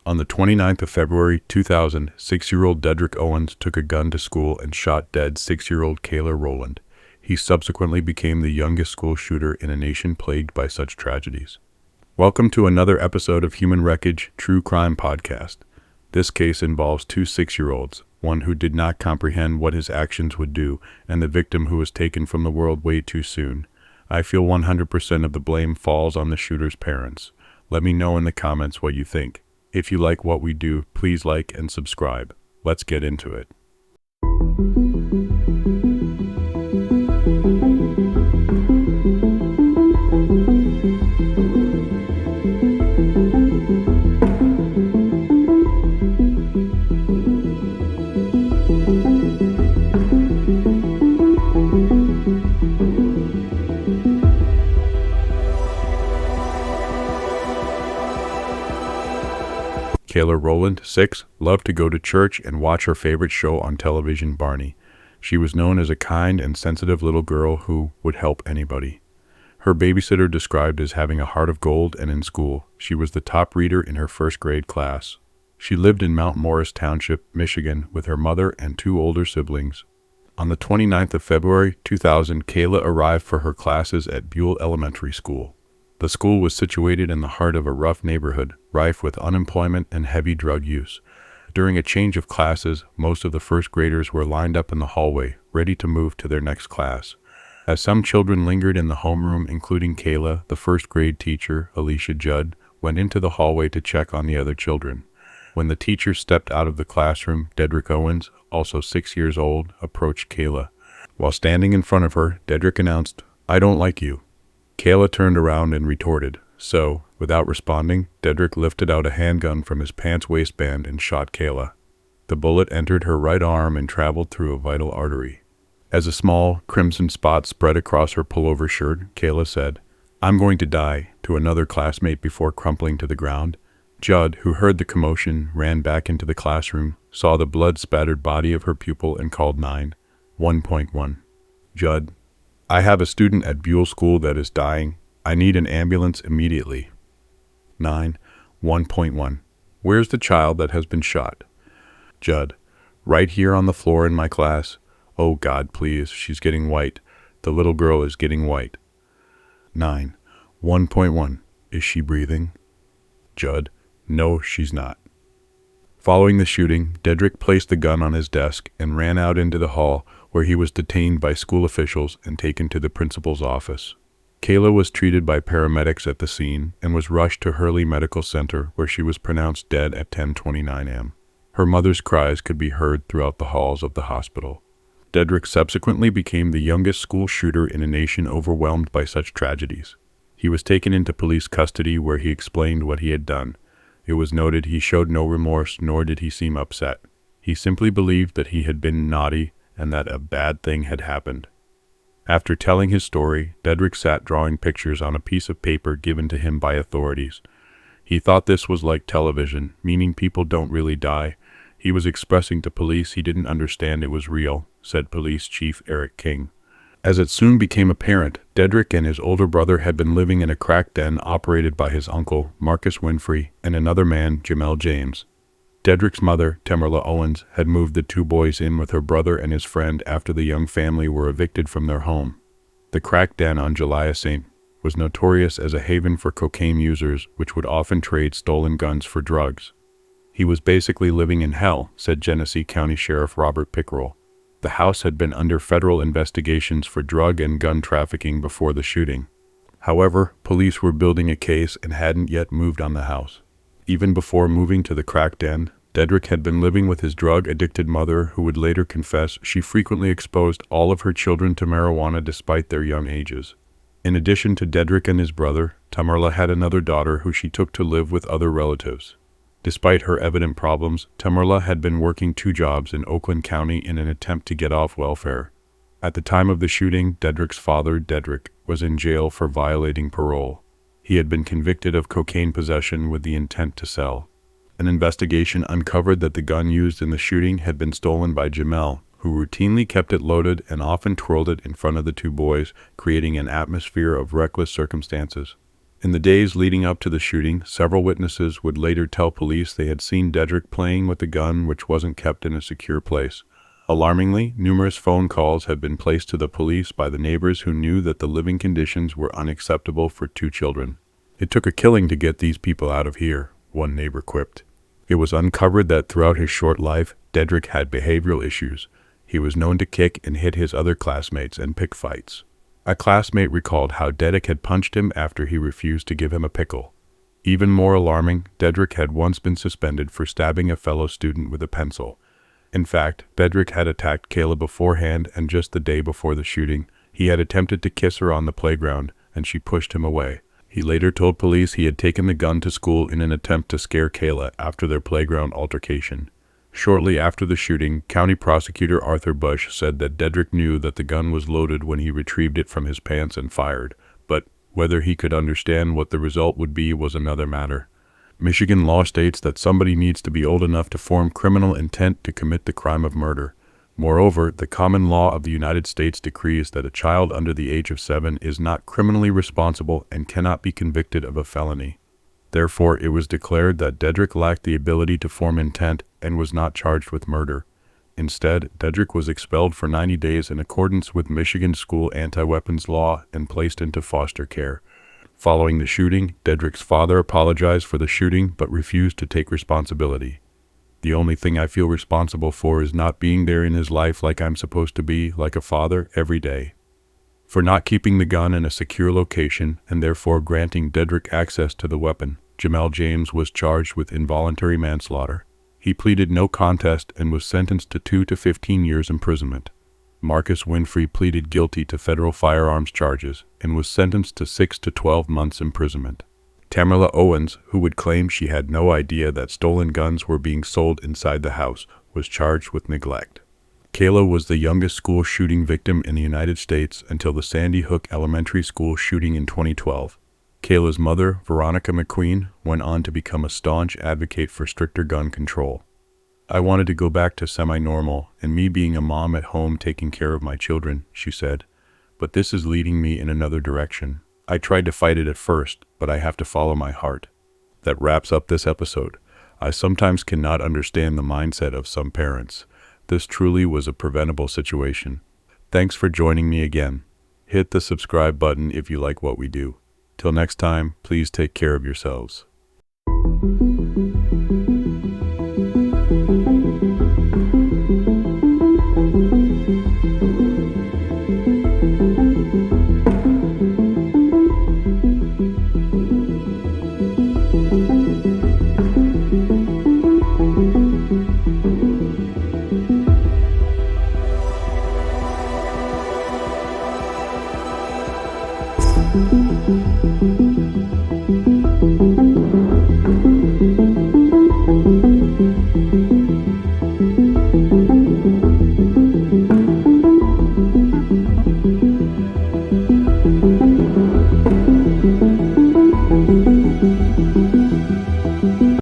On the 29th of February 2000, 6-year-old Dedrick Owens took a gun to school and shot dead 6-year-old Kayla Rowland. He subsequently became the youngest school shooter in a nation plagued by such tragedies. Welcome to another episode of Human Wreckage True Crime Podcast. This case involves two 6-year-olds, one who did not comprehend what his actions would do, and the victim who was taken from the world way too soon. I feel 100% of the blame falls on the shooter's parents. Let me know in the comments what you think. If you like what we do, please like and subscribe. Let's get into it. Kayla Rowland, 6, loved to go to church and watch her favorite show on television, Barney. She was known as a kind and sensitive little girl who would help anybody. Her babysitter described as having a heart of gold, and in school, she was the top reader in her first grade class. She lived in Mount Morris Township, Michigan, with her mother and two older siblings. On the 29th of February 2000, Kayla arrived for her classes at Buell Elementary School. The school was situated in the heart of a rough neighborhood, rife with unemployment and heavy drug use. During a change of classes, most of the first graders were lined up in the hallway, ready to move to their next class. As some children lingered in the homeroom, including Kayla, the first grade teacher, Alicia Judd, went into the hallway to check on the other children. When the teacher stepped out of the classroom, Dedrick Owens, also 6 years old, approached Kayla. While standing in front of her, Dedrick announced, "I don't like you." Kayla turned around and retorted, so, without responding, Dedrick lifted out a handgun from his pants waistband and shot Kayla. The bullet entered her right arm and traveled through a vital artery. As a small, crimson spot spread across her pullover shirt, Kayla said, "I'm going to die," to another classmate before crumpling to the ground. Judd, who heard the commotion, ran back into the classroom, saw the blood-spattered body of her pupil, and called 911. Judd: "I have a student at Buell School that is dying. I need an ambulance immediately." 911. "Where's the child that has been shot?" Judd: "Right here on the floor in my class. Oh God, please, she's getting white. The little girl is getting white." 911. "Is she breathing?" Judd: "No, she's not." Following the shooting, Dedrick placed the gun on his desk and ran out into the hall, where he was detained by school officials and taken to the principal's office. Kayla was treated by paramedics at the scene and was rushed to Hurley Medical Center, where she was pronounced dead at 10:29 a.m. Her mother's cries could be heard throughout the halls of the hospital. Dedrick subsequently became the youngest school shooter in a nation overwhelmed by such tragedies. He was taken into police custody, where he explained what he had done. It was noted he showed no remorse, nor did he seem upset. He simply believed that he had been naughty and that a bad thing had happened. After telling his story, Dedrick sat drawing pictures on a piece of paper given to him by authorities. He thought this was like television, meaning people don't really die. He was expressing to police he didn't understand it was real, said Police Chief Eric King. As it soon became apparent, Dedrick and his older brother had been living in a crack den operated by his uncle, Marcus Winfrey, and another man, Jamel James. Dedrick's mother, Kayla Owens, had moved the two boys in with her brother and his friend after the young family were evicted from their home. The crack den on Julia St. was notorious as a haven for cocaine users, which would often trade stolen guns for drugs. He was basically living in hell, said Genesee County Sheriff Robert Pickerel. The house had been under federal investigations for drug and gun trafficking before the shooting. However, police were building a case and hadn't yet moved on the house. Even before moving to the crack den, Dedrick had been living with his drug-addicted mother, who would later confess she frequently exposed all of her children to marijuana despite their young ages. In addition to Dedrick and his brother, Tamarla had another daughter who she took to live with other relatives. Despite her evident problems, Tamarla had been working 2 jobs in Oakland County in an attempt to get off welfare. At the time of the shooting, Dedrick's father, Dedrick, was in jail for violating parole. He had been convicted of cocaine possession with the intent to sell. An investigation uncovered that the gun used in the shooting had been stolen by Jamel, who routinely kept it loaded and often twirled it in front of the 2 boys, creating an atmosphere of reckless circumstances. In the days leading up to the shooting, several witnesses would later tell police they had seen Dedrick playing with a gun which wasn't kept in a secure place. Alarmingly, numerous phone calls had been placed to the police by the neighbors who knew that the living conditions were unacceptable for 2 children. "It took a killing to get these people out of here," one neighbor quipped. It was uncovered that throughout his short life, Dedrick had behavioral issues. He was known to kick and hit his other classmates and pick fights. A classmate recalled how Dedrick had punched him after he refused to give him a pickle. Even more alarming, Dedrick had once been suspended for stabbing a fellow student with a pencil. In fact, Dedrick had attacked Kayla beforehand, and just the day before the shooting, he had attempted to kiss her on the playground, and she pushed him away. He later told police he had taken the gun to school in an attempt to scare Kayla after their playground altercation. Shortly after the shooting, County Prosecutor Arthur Bush said that Dedrick knew that the gun was loaded when he retrieved it from his pants and fired, but whether he could understand what the result would be was another matter. Michigan law states that somebody needs to be old enough to form criminal intent to commit the crime of murder. Moreover, the common law of the United States decrees that a child under the age of 7 is not criminally responsible and cannot be convicted of a felony. Therefore, it was declared that Dedrick lacked the ability to form intent and was not charged with murder. Instead, Dedrick was expelled for 90 days in accordance with Michigan school anti-weapons law and placed into foster care. Following the shooting, Dedrick's father apologized for the shooting but refused to take responsibility. "The only thing I feel responsible for is not being there in his life like I'm supposed to be, like a father, every day." For not keeping the gun in a secure location and therefore granting Dedrick access to the weapon, Jamel James was charged with involuntary manslaughter. He pleaded no contest and was sentenced to 2 to 15 years imprisonment. Marcus Winfrey pleaded guilty to federal firearms charges and was sentenced to 6 to 12 months imprisonment. Kayla Owens, who would claim she had no idea that stolen guns were being sold inside the house, was charged with neglect. Kayla was the youngest school shooting victim in the United States until the Sandy Hook Elementary School shooting in 2012. Kayla's mother, Veronica McQueen, went on to become a staunch advocate for stricter gun control. "I wanted to go back to semi-normal and me being a mom at home taking care of my children," she said, "but this is leading me in another direction. I tried to fight it at first, but I have to follow my heart." That wraps up this episode. I sometimes cannot understand the mindset of some parents. This truly was a preventable situation. Thanks for joining me again. Hit the subscribe button if you like what we do. Till next time, please take care of yourselves.